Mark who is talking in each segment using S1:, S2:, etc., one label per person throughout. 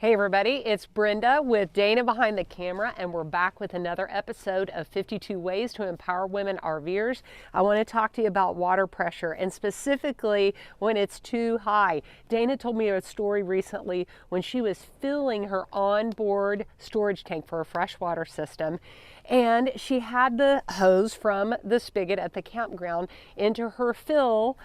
S1: Hey everybody, it's Brenda with Dana behind the camera, and we're back with another episode of 52 Ways to Empower Women RVers. I want to talk to you about water pressure, and specifically when it's too high. Dana told me a story recently when she was filling her onboard storage tank for a freshwater system, and she had the hose from the spigot at the campground into her fill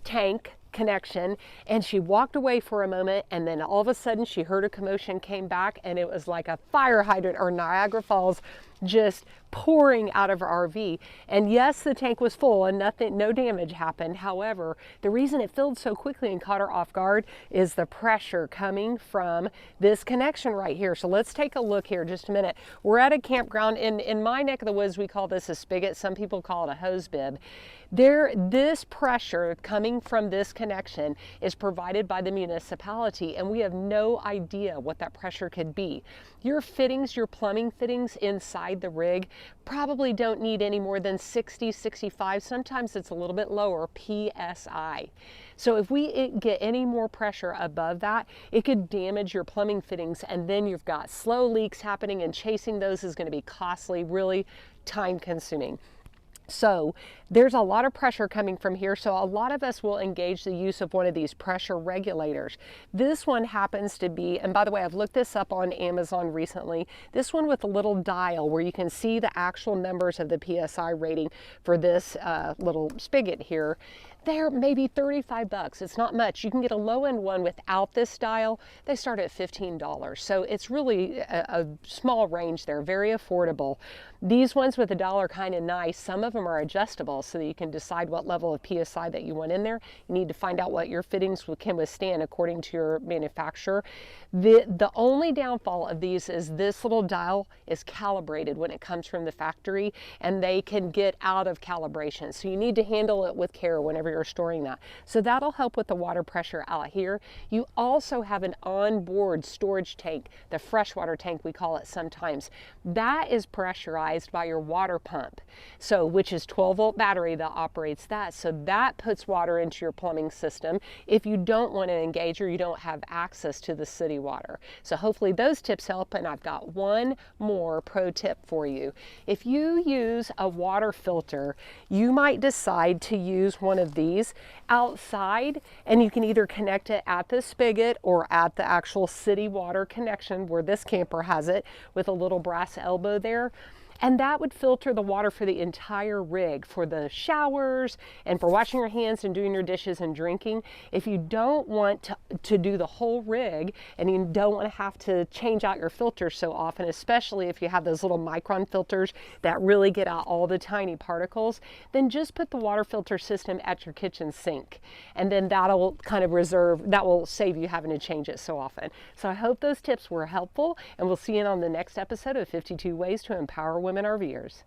S1: tank connection, and she walked away for a moment, and then all of a sudden she heard a commotion, came back, and it was like a fire hydrant or Niagara Falls just pouring out of her RV. And yes, the tank was full and no damage happened. However, the reason it filled so quickly and caught her off guard is the pressure coming from this connection right here. So let's take a look here just a minute. We're at a campground. In my neck of the woods, we call this a spigot. Some people call it a hose bib. This pressure coming from this connection is provided by the municipality, and we have no idea what that pressure could be. Your fittings, your plumbing fittings inside the rig probably don't need any more than 60, 65, sometimes it's a little bit lower, PSI. So if we get any more pressure above that, it could damage your plumbing fittings, and then you've got slow leaks happening, and chasing those is going to be costly, really time consuming. So there's a lot of pressure coming from here, so a lot of us will engage the use of one of these pressure regulators. This one happens to be, and by the way, I've looked this up on Amazon recently, this one with a little dial where you can see the actual numbers of the PSI rating for this little spigot here. They're maybe 35 bucks. It's not much. You can get a low-end one without this dial. They start at $15. So it's really a small range there, very affordable. These ones with a dial are kind of nice. Some of them are adjustable so that you can decide what level of PSI that you want in there. You need to find out what your fittings can withstand according to your manufacturer. The only downfall of these is this little dial is calibrated when it comes from the factory, and they can get out of calibration. So you need to handle it with care whenever you're storing that. So that'll help with the water pressure out here. You also have an onboard storage tank, the freshwater tank we call it sometimes. That is pressurized by your water pump, so which is 12-volt battery that operates that. So that puts water into your plumbing system if you don't want to engage or you don't have access to the city water. So hopefully those tips help, and I've got one more pro tip for you. If you use a water filter, you might decide to use one of these outside, and you can either connect it at the spigot or at the actual city water connection where this camper has it with a little brass elbow there. And that would filter the water for the entire rig, for the showers and for washing your hands and doing your dishes and drinking. If you don't want to do the whole rig, and you don't want to have to change out your filters so often, especially if you have those little micron filters that really get out all the tiny particles, then just put the water filter system at your kitchen sink. And then that'll kind of that will save you having to change it so often. So I hope those tips were helpful, and we'll see you on the next episode of 52 Ways to Empower Women RVers.